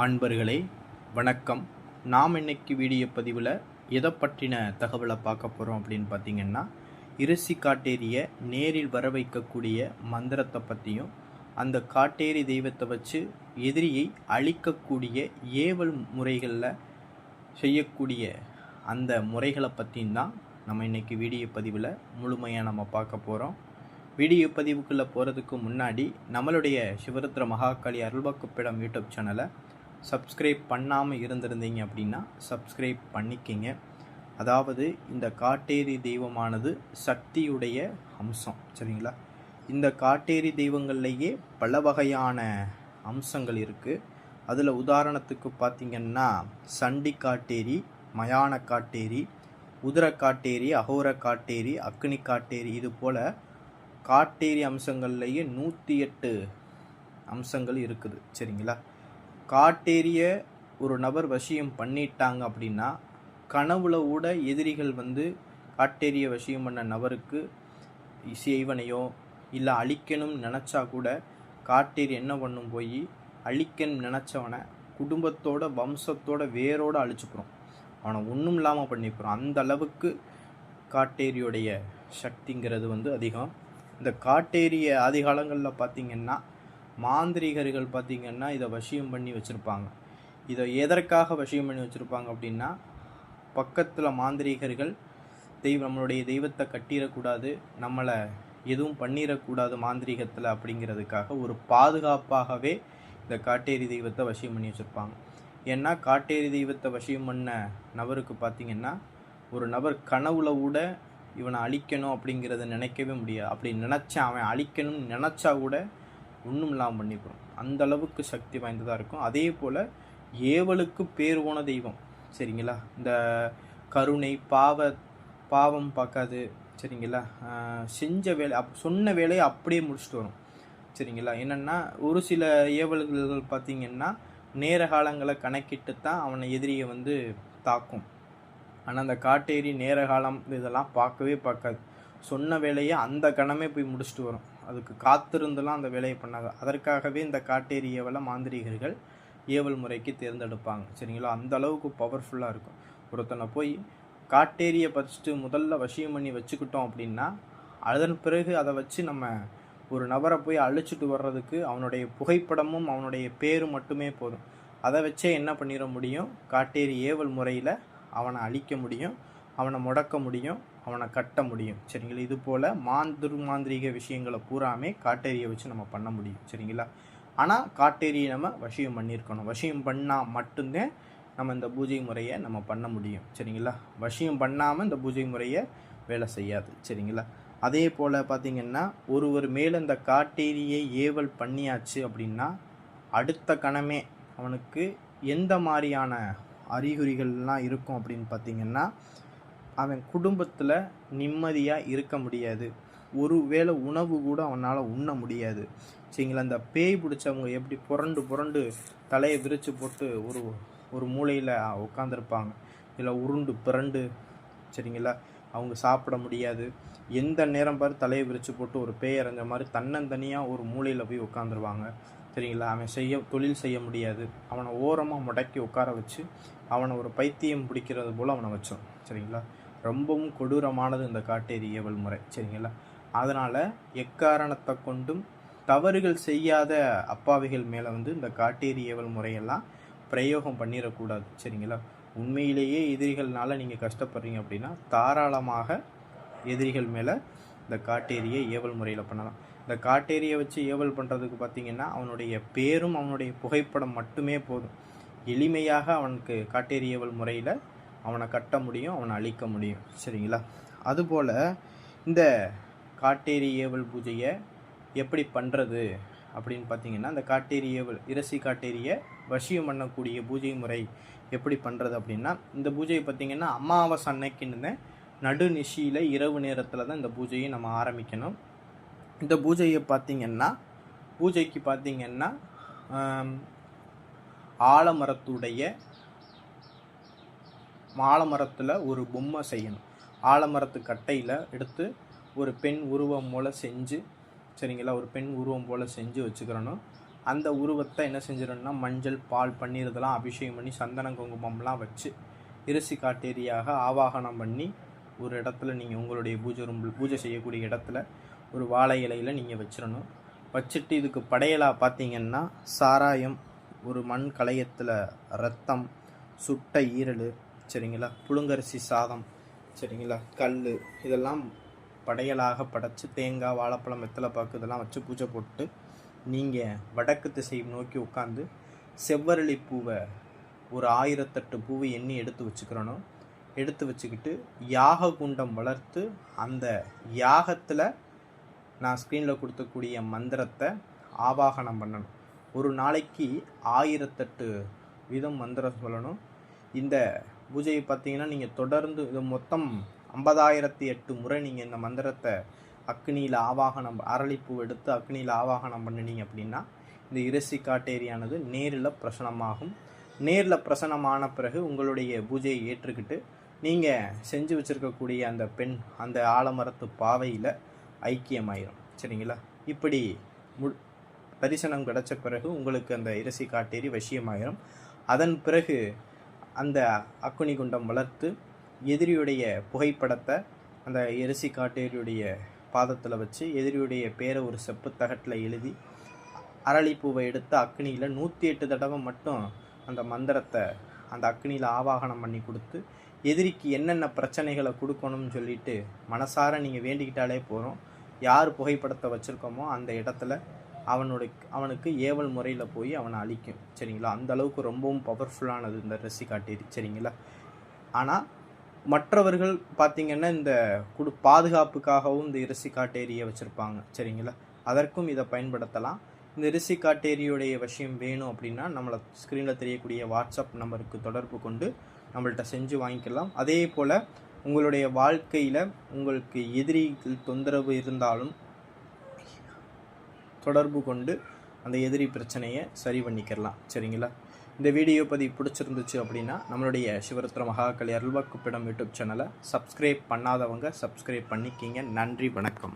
அன்பர்களே வணக்கம். நாம் இன்னைக்கு வீடியோ பதிவில் எதை பற்றின தகவலை பார்க்க போகிறோம் அப்படின்னு பார்த்தீங்கன்னா, இரிசி காட்டேரியை நேரில் வர வைக்கக்கூடிய மந்திரத்தை பற்றியும், அந்த காட்டேரி தெய்வத்தை வச்சு எதிரியை அழிக்கக்கூடிய ஏவல் முறைகளில் செய்யக்கூடிய அந்த முறைகளை பற்றியும் தான் நம்ம இன்றைக்கி வீடியோ பதிவில் முழுமையாக நம்ம பார்க்க போகிறோம். வீடியோ பதிவுக்குள்ளே போகிறதுக்கு முன்னாடி நம்மளுடைய சிவருத்ர மகாகாளி அருள்வாக்குப்பிடம் யூடியூப் சேனலை சப்ஸ்கிரைப் பண்ணாமல் இருந்திருந்தீங்க அப்படின்னா சப்ஸ்கிரைப் பண்ணிக்கிங்க. அதாவது இந்த காட்டேரி தெய்வமானது சக்தியுடைய அம்சம், சரிங்களா? இந்த காட்டேரி தெய்வங்கள்லேயே பல வகையான அம்சங்கள் இருக்குது. அதில் உதாரணத்துக்கு பார்த்திங்கன்னா சண்டி காட்டேரி, மயான காட்டேரி, உதிர காட்டேரி, அகோர காட்டேரி, அக்னி காட்டேரி, இது போல் காட்டேரி அம்சங்கள்லேயே 108 அம்சங்கள் இருக்குது, சரிங்களா? காட்டேரிய ஒரு நபர் வசியம் பண்ணிட்டாங்க அப்படின்னா கனவுல கூட எதிரிகள் காட்டேரிய வசியம் பண்ண நபருக்கு செய்வனையோ இல்லை அழிக்கணும்னு நினச்சா கூட காட்டேரி என்ன பண்ணும், போய் அழிக்கணும்னு நினச்சவனை குடும்பத்தோட வம்சத்தோட வேரோடு அழிச்சுக்கிறோம், அவனை ஒன்றும் இல்லாமல் பண்ணிக்கிறோம். அந்த அளவுக்கு காட்டேரியோடைய சக்திங்கிறது அதிகம். இந்த காட்டேரிய ஆதி காலங்களில் பார்த்திங்கன்னா மாந்திரிகர்கள் பார்த்திங்கன்னா இதை வசியம் பண்ணி வச்சுருப்பாங்க. இதை எதற்காக வசியம் பண்ணி வச்சுருப்பாங்க அப்படின்னா, பக்கத்தில் மாந்திரிகர்கள் நம்மளுடைய தெய்வத்தை கட்டிடக்கூடாது, நம்மளை எதுவும் பண்ணிடக்கூடாது மாந்திரிகத்தில் அப்படிங்கிறதுக்காக ஒரு பாதுகாப்பாகவே இந்த காட்டேரி தெய்வத்தை வசியம் பண்ணி வச்சுருப்பாங்க. ஏன்னா காட்டேரி தெய்வத்தை வசியம் பண்ண நபருக்கு பார்த்திங்கன்னா ஒரு நபர் கனவுல கூட இவனை அழிக்கணும் அப்படிங்கிறத நினைக்கவே முடியாது. அப்படி நினச்சா, அவன் அழிக்கணும்னு நினச்சா கூட ஒன்றும் இல்லாமல் பண்ணிக்கிறோம். அந்த அளவுக்கு சக்தி வாய்ந்ததாக இருக்கும். அதே போல் ஏவலுக்கு பேர் போன தெய்வம், சரிங்களா? இந்த கருணை, பாவம் பார்க்காது, சரிங்களா? செஞ்ச வேலை சொன்ன வேலையை அப்படியே முடிச்சுட்டு வரும், சரிங்களா? என்னென்னா ஒரு சில ஏவல்கள் பார்த்திங்கன்னா நேர காலங்களை கணக்கிட்டு தான் அவனை எதிரியை தாக்கும். ஆனால் அந்த காட்டேரி நேர காலம் இதெல்லாம் பார்க்கவே பார்க்காது. சொன்ன வேலையை அந்த கணமே போய் முடிச்சுட்டு வரும். அதுக்கு காத்திருந்தெல்லாம் அந்த வேலையை பண்ணாங்க. அதற்காகவே இந்த காட்டேரி ஏவலை மாந்திரிகர்கள் ஏவல் முறைக்கு தேர்ந்தெடுப்பாங்க, சரிங்களா? அந்த அளவுக்கு பவர்ஃபுல்லாக இருக்கும். ஒருத்தனை போய் காட்டேரியை ஃபஸ்ட்டு முதல்ல வசியம் பண்ணி வச்சுக்கிட்டோம் அப்படின்னா அதன் பிறகு அதை வச்சு நம்ம ஒரு நபரை போய் அழிச்சிட்டு வர்றதுக்கு அவனுடைய புகைப்படமும் அவனுடைய பேரும் மட்டுமே போதும். அதை வச்சே என்ன பண்ணிட முடியும், காட்டேரி ஏவல் முறையில் அவனை அழிக்க முடியும், அவனை முடக்க முடியும், அவனை கட்ட முடியும், சரிங்களா? இது போல் மாந்திரிக விஷயங்களை பூராமே காட்டேரியை வச்சு நம்ம பண்ண முடியும், சரிங்களா? ஆனால் காட்டேரியை நம்ம வசியம் பண்ணியிருக்கணும். வசியம் பண்ணால் மட்டும்தான் நம்ம இந்த பூஜை முறையை நம்ம பண்ண முடியும், சரிங்களா? வசியம் பண்ணாமல் இந்த பூஜை முறையை வேலை செய்யாது, சரிங்களா? அதே போல் பார்த்திங்கன்னா ஒருவர் மேலே இந்த காட்டேரியை ஏவல் பண்ணியாச்சு அப்படின்னா அடுத்த கணமே அவனுக்கு எந்த மாதிரியான அறிகுறிகள்லாம் இருக்கும் அப்படின்னு பார்த்திங்கன்னா, அவன் குடும்பத்தில் நிம்மதியாக இருக்க முடியாது, ஒரு வேளை உணவு கூட அவனால் உண்ண முடியாது, சரிங்களா? அந்த பேய் பிடிச்சவங்க எப்படி புரண்டு தலையை விரித்து போட்டு ஒரு மூலையில் உட்காந்துருப்பாங்க, இல்லை உருண்டு பிறண்டு, சரிங்களா? அவங்க சாப்பிட முடியாது. எந்த நேரம் பாரு தலையை விரித்து போட்டு ஒரு பேய் இறஞ்ச மாதிரி தன்னந்தனியாக ஒரு மூலையில் போய் உட்காந்துருவாங்க, சரிங்களா? அவன் தொழில் செய்ய முடியாது. அவனை ஓரமாக முடக்கி உட்கார வச்சு அவனை ஒரு பைத்தியம் பிடிக்கிறது போல் அவனை வச்சோம், சரிங்களா? ரொம்பவும் கொடூரமானது இந்த காட்டேரி ஏவல் முறை, சரிங்களா? அதனால் எக்காரணத்தை கொண்டும் தவறுகள் செய்யாத அப்பாவிகள் மேலே இந்த காட்டேரி ஏவல் முறையெல்லாம் பிரயோகம் பண்ணிடக்கூடாது, சரிங்களா? உண்மையிலேயே எதிரிகள்னால நீங்கள் கஷ்டப்படுறீங்க அப்படின்னா தாராளமாக எதிரிகள் மேலே இந்த காட்டேரியை ஏவல் முறையில் பண்ணலாம். இந்த காட்டேரியை வச்சு ஏவல் பண்ணுறதுக்கு பார்த்திங்கன்னா அவனுடைய பேரும் அவனுடைய புகைப்படம் மட்டுமே போதும். எளிமையாக அவனுக்கு காட்டேரி ஏவல் முறையில் அவனை கட்ட முடியும், அவனை அழிக்க முடியும், சரிங்களா? அதுபோல் இந்த காட்டேரி ஏவல் பூஜையை எப்படி பண்ணுறது அப்படின்னு பார்த்திங்கன்னா, இந்த காட்டேரி ஏவல் இரிசி காட்டேரியை வசியம் பண்ணக்கூடிய பூஜை முறை எப்படி பண்ணுறது அப்படின்னா, இந்த பூஜையை பார்த்திங்கன்னா அமாவாசை அன்னைக்குன்னு நடுநிசியில் இரவு நேரத்தில் தான் இந்த பூஜையை நம்ம ஆரம்பிக்கணும். இந்த பூஜையை பூஜைக்கு பார்த்திங்கன்னா ஆலமரத்தில் ஒரு பொம்மை செய்யணும். ஆலமரத்து கட்டையில் எடுத்து ஒரு பெண் உருவம் போல் செஞ்சு, சரிங்களா? ஒரு பெண் உருவம் போல் செஞ்சு வச்சுக்கிறணும். அந்த உருவத்தை என்ன செஞ்சிடணும்னா மஞ்சள் பால் பன்னீர் இதெல்லாம் அபிஷேகம் பண்ணி சந்தன குங்குமம்லாம் வச்சு இரிசி காட்டேரியாக ஆவாகனம் பண்ணி ஒரு இடத்துல நீங்கள் உங்களுடைய பூஜை செய்யக்கூடிய இடத்துல ஒரு வாழை இலையில் நீங்கள் வச்சிடணும். வச்சுட்டு இதுக்கு படையலாக பார்த்தீங்கன்னா சாராயம், ஒரு மண் களையத்தில் ரத்தம், சுட்ட ஈரல், சரிங்களா, புழுங்கரிசி சாதம், சரிங்களா, கல், இதெல்லாம் படையலாக படைச்சி தேங்காய், வாழைப்பழம், வெத்தலைப்பாக்கு இதெல்லாம் வச்சு பூஜை போட்டு நீங்கள் வடக்கு திசை நோக்கி உட்காந்து செவ்வரளி பூவை ஒரு 1008 பூவை எண்ணி எடுத்து வச்சுக்கிறணும். எடுத்து வச்சுக்கிட்டு யாக குண்டம் வளர்த்து அந்த யாகத்தில் நான் ஸ்க்ரீனில் கொடுத்தக்கூடிய மந்திரத்தை ஆவாகனம் பண்ணணும். ஒரு நாளைக்கு 1008 வீதம் மந்திரம் சொல்லணும். இந்த பூஜையை பார்த்தீங்கன்னா நீங்கள் தொடர்ந்து இது மொத்தம் 50,008 முறை நீங்கள் இந்த மந்திரத்தை அக்னியில் ஆவாகனம், அரளிப்பூ எடுத்து அக்னியில் ஆவாகனம் பண்ணினீங்க அப்படின்னா இந்த இரிசி காட்டேரியானது நேரில் பிரசனமாகும். நேரில் பிரசனமான பிறகு உங்களுடைய பூஜையை ஏற்றுக்கிட்டு நீங்கள் செஞ்சு வச்சுருக்கக்கூடிய அந்த பெண் அந்த ஆலமரத்து பாவையில் ஐக்கியமாயிரும். சரிங்களா? இப்படி தரிசனம் கிடைச்ச பிறகு உங்களுக்கு அந்த இரிசி காட்டேரி வசியமாயிரும். அதன் பிறகு அந்த அக்குனி குண்டம் வளர்த்து எதிரியுடைய புகைப்படத்தை அந்த இரிசி காட்டேரியுடைய பாதத்தில் வச்சு எதிரியுடைய பேரை ஒரு செப்பு தகட்டில் எழுதி அரளிப்பூவை எடுத்து அக்னியில் 108 தடவை மட்டும் அந்த மந்திரத்தை அந்த அக்னியில் ஆவாகனம் பண்ணி கொடுத்து எதிரிக்கு என்னென்ன பிரச்சனைகளை கொடுக்கணும்னு சொல்லிட்டு மனசார நீங்கள் வேண்டிக்கிட்டாலே போகிறோம். யார் புகைப்படத்தை வச்சுருக்கோமோ அந்த இடத்துல அவனுக்கு ஏவல் முறையில் போய் அவனை அழிக்கும். சரிங்களா? அந்த அளவுக்கு ரொம்பவும் பவர்ஃபுல்லானது இந்த இரிசி காட்டேரி. சரிங்களா? ஆனால் மற்றவர்கள் பார்த்திங்கன்னா இந்த பாதுகாப்புக்காகவும் இந்த இரிசி காட்டேரியை வச்சுருப்பாங்க. சரிங்களா? அதற்கும் இதை பயன்படுத்தலாம். இந்த இரிசி காட்டேரியுடைய விஷயம் வேணும் அப்படின்னா நம்மளை ஸ்க்ரீனில் தெரியக்கூடிய வாட்ஸ்அப் நம்பருக்கு தொடர்பு கொண்டு நம்மள்கிட்ட செஞ்சு வாங்கிக்கலாம். அதே போல் உங்களுடைய வாழ்க்கையில் உங்களுக்கு எதிரிகள் தொந்தரவு இருந்தாலும் தொடர்பு கொண்டு அந்த எதிரி பிரச்சனையை சரி பண்ணிக்கலாம். சரிங்களா? இந்த வீடியோ பதிவு பிடிச்சிருந்துச்சு அப்படின்னா நம்மளுடைய சிவருத்ர மகாகலி அருள்வாக்குப்பிடம் யூடியூப் சேனலை சப்ஸ்கிரைப் பண்ணாதவங்க சப்ஸ்கிரைப் பண்ணிக்கிங்க. நன்றி, வணக்கம்.